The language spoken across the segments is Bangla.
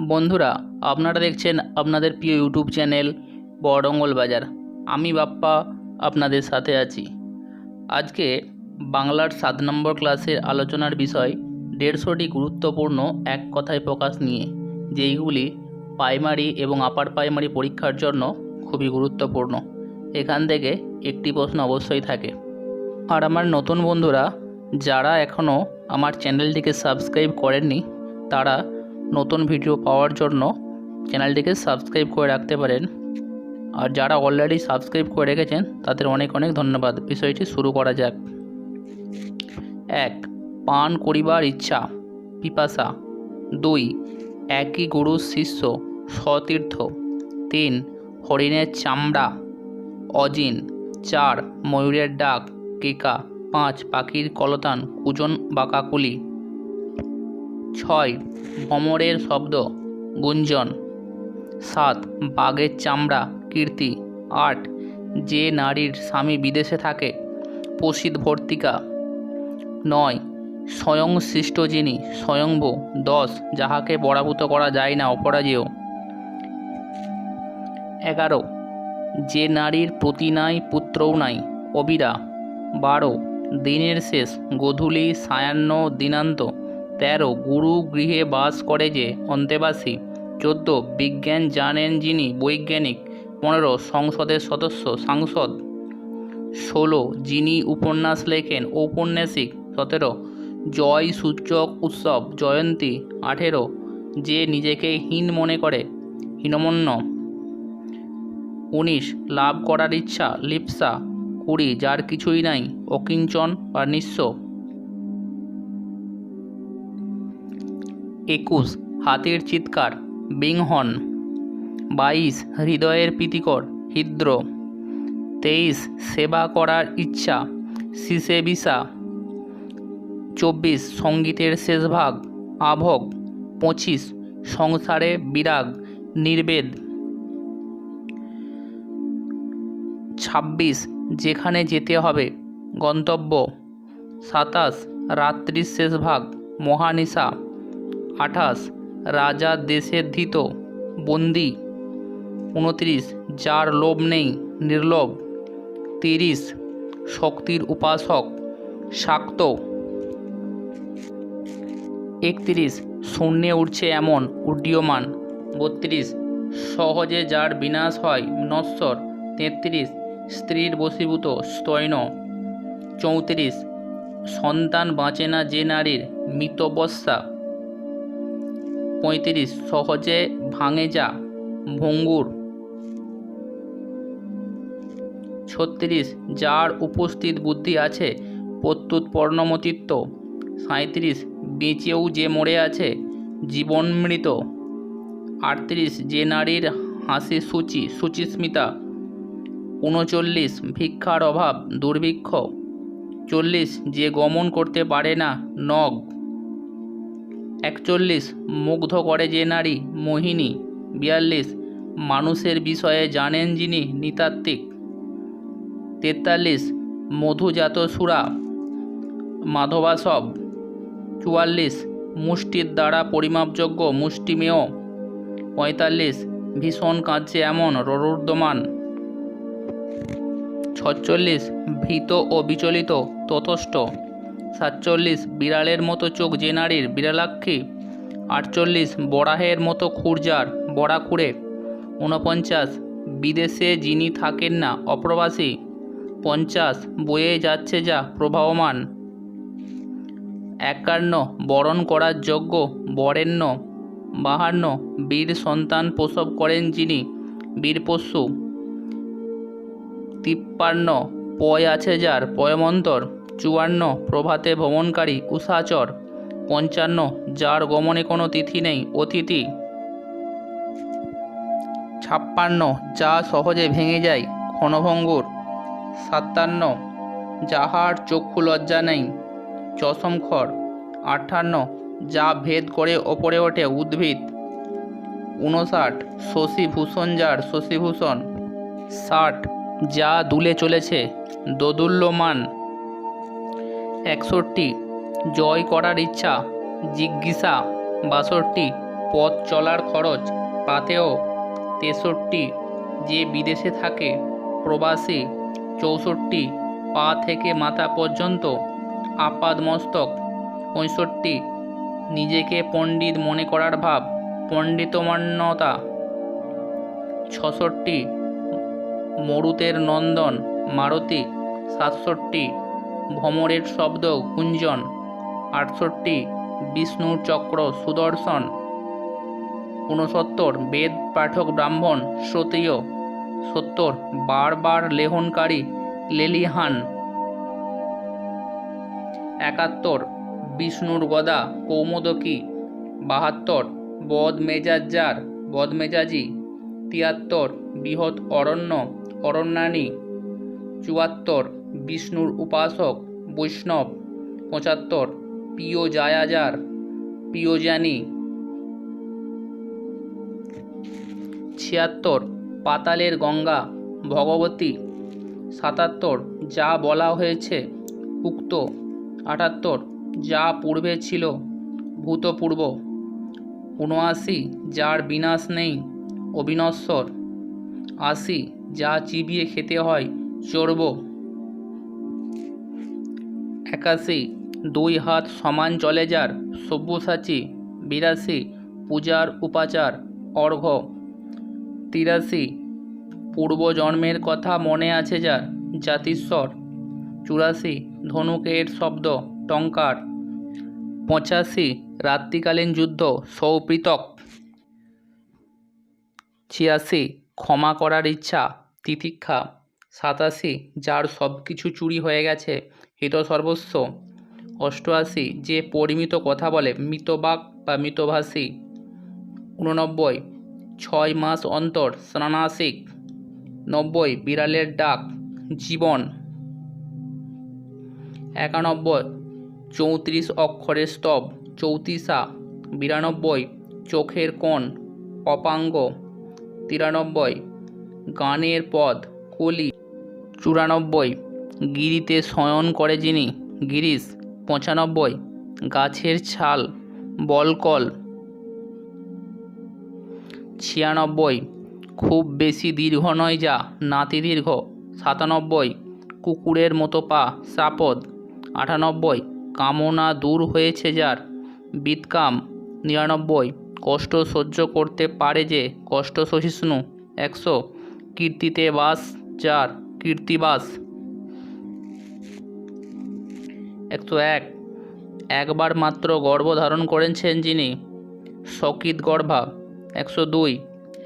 বন্ধুরা, আপনারা দেখছেন আপনাদের প্রিয় ইউটিউব চ্যানেল বড়ঙ্গল বাজার। আমি বাপ্পা আপনাদের সাথে আছি। আজকে বাংলার 7 নম্বর ক্লাসের আলোচনার বিষয় 150টি গুরুত্বপূর্ণ এক কথায় প্রকাশ নিয়ে, যেইগুলি প্রাইমারি এবং আপার প্রাইমারি পরীক্ষার জন্য খুবই গুরুত্বপূর্ণ। এখান থেকে একটি প্রশ্ন অবশ্যই থাকে। আর আমার নতুন বন্ধুরা যারা এখনও আমার চ্যানেলটিকে সাবস্ক্রাইব করেননি, তারা নতুন ভিডিও পাওয়ার জন্য চ্যানেলটিকে সাবস্ক্রাইব করে রাখতে পারেন। আর যারা অলরেডি সাবস্ক্রাইব করে রেখেছেন তাদের অনেক অনেক ধন্যবাদ। বিষয়টি শুরু করা যাক। 1. পান করিবার ইচ্ছা, পিপাসা। 2. একই গুরুর শিষ্য, সতীর্থ। 3. হরিণের চামড়া, অজিন। 4. ময়ূরের ডাক, কেকা। 5. পাখির কলতান, কুজন বা কাকুলি। 6. ভ্রমরের শব্দ, গুঞ্জন। 7. বাঘের চামড়া, কীর্তি। 8. যে নারীর স্বামী বিদেশে থাকে, প্রসিদ্ধবর্তিকা। 9. স্বয়ং সৃষ্ট যিনি, স্বয়ংভূ। 10. যাহাকে পরাভূত করা যায় না, অপরাজেয়। 11. যে নারীর পতি নাই, পুত্রও নাই, অবিরা। 12. দিনের শেষ, গোধূলি, সায়াহ্ন, দিনান্ত। 13. গুরু গৃহে বাস করে যে, অন্তেবাসী। 14. বিজ্ঞান জানেন যিনি, বৈজ্ঞানিক। 15. সংসদের সদস্য, সাংসদ। 16. যিনি উপন্যাস লেখেন, ঔপন্যাসিক। 17. জয় সূচক উৎসব, জয়ন্তী। 18. যে নিজেকে হীন মনে করে, হীনমন্য। 19. লাভ করার ইচ্ছা, লিপ্সা। 20. যার কিছুই নাই, অকিঞ্চন বা নিঃস্ব। 21. হাতির চিৎকার, বিংহন। 22. হৃদয়ের প্রীতিকর, হৃদ্র। 23. সেবা করার ইচ্ছা, সিসেবিসা। 24. সঙ্গীতের শেষ ভাগ, আভোগ। 25. সংসারে বিরাগ, নির্বেদ। 26. যেখানে যেতে হবে, গন্তব্য। 27. রাত্রির শেষ ভাগ, মহানিশা। 28. রাজা দেশের ধৃত, বন্দী। 29. যার লোভ নেই, নির্লোভ। 30. শক্তির উপাসক, শাক্ত। 31. শূন্যে উঠছে এমন, উড্ডীয়মান। 32. সহজে যার বিনাশ হয়, নশ্বর। 33. স্ত্রীর বশীভূত, স্তৈন। 34. সন্তান বাঁচে না যে নারীর, মৃতবস্যা। 35. সহজে ভাঙে যা, ভঙ্গুর। 36. যার উপস্থিত বুদ্ধি আছে, প্রত্যুৎপন্নমতিত্ব। 37. বেঁচেও যে মরে আছে, জীবনমৃত। 38. যে নারীর হাসি সূচি, শুচিস্মিতা। 39. ভিক্ষার অভাব, দুর্ভিক্ষ। 40. যে গমন করতে পারে না, নগ। 41. মুগ্ধ করে যে নারী, মোহিনী। 42. মানুষের বিষয়ে জানেন যিনি, নৃতাত্ত্বিক। 43. মধুজাত সুরা, মাধবাসব। 44. মুষ্টির দ্বারা পরিমাপযোগ্য, মুষ্টিমেয়। 45. ভীষণ কাঁদছে এমন, ররুদ্যমান। 46. ভীত ও বিচলিত, ততস্থ। 47. বিড়ালের মতো চোখ যে নারীর, বিড়ালাক্ষী। 48. বরাহের মতো খুরজার, বরাখুরে। 49. বিদেশে যিনি থাকেন না, অপ্রবাসী। 50. বয়ে যাচ্ছে যা, প্রবাহমান। 51. বরণ করার যোগ্য, বরেণ্য। 52. বীর সন্তান প্রসব করেন যিনি, বীরপশু। 53. পয় আছে যার, পয়মন্তর। 54. প্রভাতে ভ্রমণকারী, উষাচর। 55. যার গমনে কোনো তিথি নেই, অতিথি। 56. যা সহজে ভেঙে যায়, ক্ষণভঙ্গুর। 57. যাহার চক্ষু লজ্জা নেই, চশমখর। 58. যা ভেদ করে ওপরে ওঠে, উদ্ভিদ। 59. শশীভূষণ যার, শশীভূষণ। 60. যা দুলে চলেছে, দোদুল্যমান। 61. জয় করার ইচ্ছা, জিজ্ঞাসা। 62. পথ চলার খরচ পাথেয় 63, যে বিদেশে থাকে প্রবাসী 64, পা থেকে মাথা পর্যন্ত আপাদমস্তক 65, নিজেকে পণ্ডিত মনে করার ভাব পণ্ডিতমান্যতা 66, মরুতের নন্দন মারুতি 67, ভ্রমরের শব্দ গুঞ্জন 68, বিষ্ণুর চক্র সুদর্শন 69, বেদ পাঠক ব্রাহ্মণ শ্রোত্রিয় 70, বারবার লেহনকারী লেলিহান 71, বিষ্ণুর গদা কৌমোদকী 72, বদমেজাজ্জার বদমেজাজি 73, বৃহৎ অরণ্য অরণ্যানী 74, বিষ্ণুর উপাসক বৈষ্ণব 75, প্রিয় জায়াজার প্রিয়জানী 76, পাতালের গঙ্গা ভগবতী 77, যা বলা হয়েছে উক্ত 78, যা পূর্বে ছিল ভূতপূর্ব 79, যার বিনাশ নেই অবিনশ্বর 80, যা চিবিয়ে খেতে হয় চর্ব 81, 2 হাত সমান চলে যার সব্যসাচী 82, পূজার উপাচার অর্ঘ্য 83, পূর্বজন্মের কথা মনে আছে যার জাতিস্বর 84, ধনুকের শব্দ টঙ্কার 85, রাত্রিকালীন যুদ্ধ সৌপ্রীতক 86, ক্ষমা করার ইচ্ছা তিতিক্ষা 87, যার সব কিছু চুরি হয়ে গেছে হিতসর্বস্ব 88, যে পরিমিত কথা বলে মিতবাক বা মিতভাষী 89, 6 মাস অন্তর স্নানাসিক 90, বিড়ালের ডাক জীবন 91, 34 অক্ষরের স্তব চৌতিসা 92, চোখের কোণ অপাঙ্গ 93, গানের পদ কলি 94, গিরিতে শয়ন করে যিনি গিরিশ 95, গাছের ছাল বলকল 96, খুব বেশি দীর্ঘ নয় যা নাতি দীর্ঘ 97, কুকুরের মতো পা সাপদ 98, কামনা দূর হয়েছে যার বিতকাম 99, কষ্ট সহ্য করতে পারে যে কষ্ট সহিষ্ণু 100, কীর্তিতে বাস যার কীর্তিবাস 101, একবার মাত্র গর্ভ ধারণ করেছেন যিনি সকিত গর্ভা 102,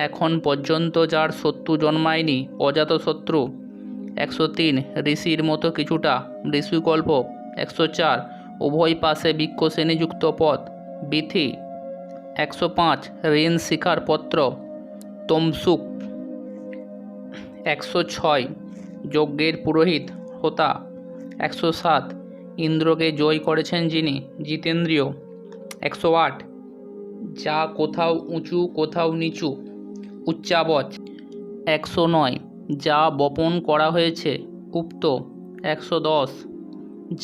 এখন পর্যন্ত যার শত্রু জন্মায়নি অজাতশত্রু 103, ঋষির মতো কিছুটা ঋষিকল্প 104, উভয় পাশে বৃক্ষ শ্রেণীযুক্ত পথ বিথি 105, ঋণ শিখার পত্র তমসুক 106, যজ্ঞের পুরোহিত হোতা 107, ইন্দ্রকে জয় করেছেন যিনি জিতেন্দ্রিয় 108, যা কোথাও উঁচু কোথাও নিচু উচ্চাবচ 109, যা বপন করা হয়েছে উক্ত 110,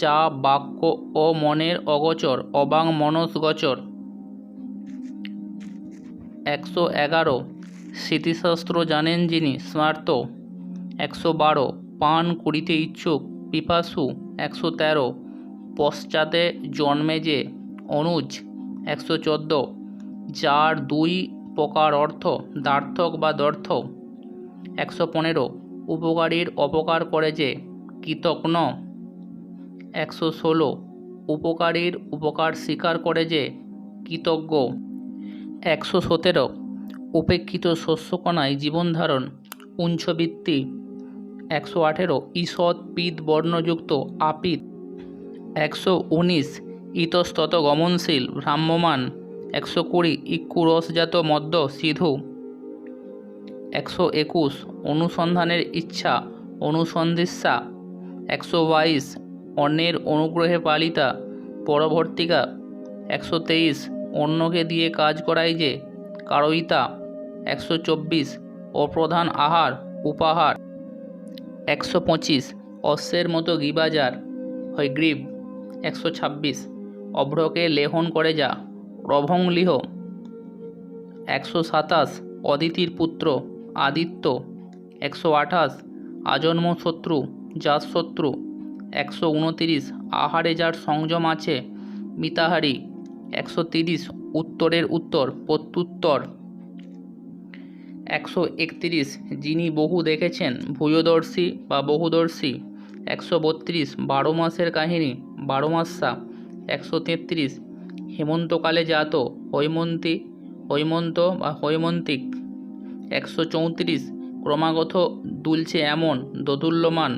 যা বাক্য ও মনের অগোচর অবাং মনসগোচর 111, স্মৃতিশাস্ত্র জানেন যিনি স্মার্ত 112, পান করিতে ইচ্ছুক পিপাসু 113, পশ্চাতে জন্মে যে অনুজ 114, যার 2 প্রকার অর্থ দ্বার্থক বা দর্থ 115, উপকারীর অপকার করে যে কৃতজ্ঞ 116, উপকারীর উপকার স্বীকার করে যে কৃতজ্ঞ 117, উপেক্ষিত শস্যকণায় জীবনধারণ উঞ্চবৃত্তি 118, ঈষৎ পিত বর্ণযুক্ত আপিত 119, ইতস্তত গমনশীল ভ্রাম্যমাণ 120, ইক্ষুরসজাত মদ্য সিধু 121, অনুসন্ধানের ইচ্ছা অনুসন্ধিৎসা 122, অন্যের অনুগ্রহে পালিতা পরবর্তিকা 123, অন্যকে দিয়ে কাজ করাই যে কারয়িতা 124, অপ্রধান আহার উপাহার 125, অশ্বের মতো গিবাজার হয় গ্রীব 126, অভ্রকে লেহন করে যা রভংলিহ 127 অদিতির পুত্র আদিত্য, 128 আজন্ম শত্রু জাতশত্রু, 129 আহারে যার সংযম আছে মিতাহারি, 130 উত্তরের উত্তর প্রত্যুত্তর, 131 যিনি বহু দেখেছেন ভূয়দর্শী বা বহুদর্শী, 132 12 মাসের কাহিনী বারোমাসা, 133 হেমন্তকালে জাত হৈমন্তী হৈমন্ত বা হৈমন্তিক, 134 ক্রমাগত দুলছে এমন দোদুল্যমান,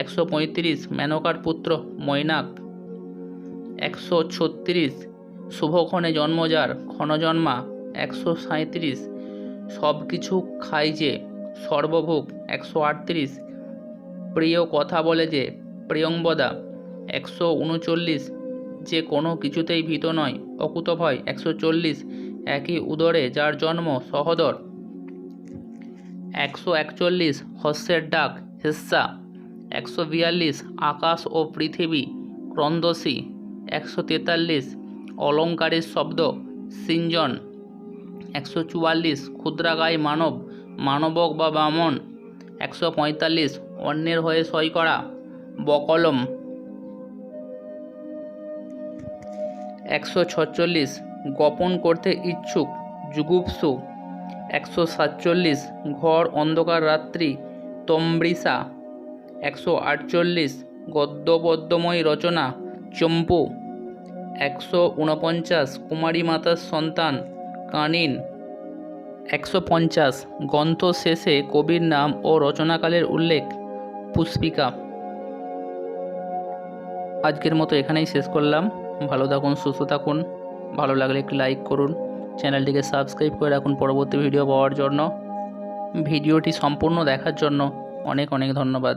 135 মেনকার পুত্র মৈনাক, 136 শুভক্ষণে জন্ম যার ক্ষণজন্মা, 137 সব কিছু খাই যে সর্বভোগ, 138 প্রিয় কথা বলে যে প্রিয়ংবদা, 139 যে কোনো কিছুতেই ভীত নয় অকুতভয়, 140 একই উদরে যার জন্ম সহোদর, 141 হস্যের ডাক হেস্যা, 142 আকাশ ও পৃথিবী ক্রন্দসী, 143 অলঙ্কারের শব্দ সিঞ্জন, 144 ক্ষুদ্রাকায় মানব মানবক বা বামন, 145 অন্যের হয়ে সই করা বকলম, 146 গোপন করতে ইচ্ছুক জুগুপ্সু, 147 ঘর অন্ধকার রাত্রি তম্বৃষা, 148 গদ্যপদ্যময় রচনা চম্পু, 149 কুমারী মাতার সন্তান কানিন, 150 গ্রন্থ শেষে কবির নাম ও রচনাকালের উল্লেখ পুষ্পিকা। আজকের মতো এখানেই শেষ করলাম। ভালো থাকুন, সুস্থ থাকুন। ভালো লাগলে একটি লাইক করুন, চ্যানেলটিকে সাবস্ক্রাইব করে রাখুন পরবর্তী ভিডিও পাওয়ার জন্য। ভিডিওটি সম্পূর্ণ দেখার জন্য অনেক অনেক ধন্যবাদ।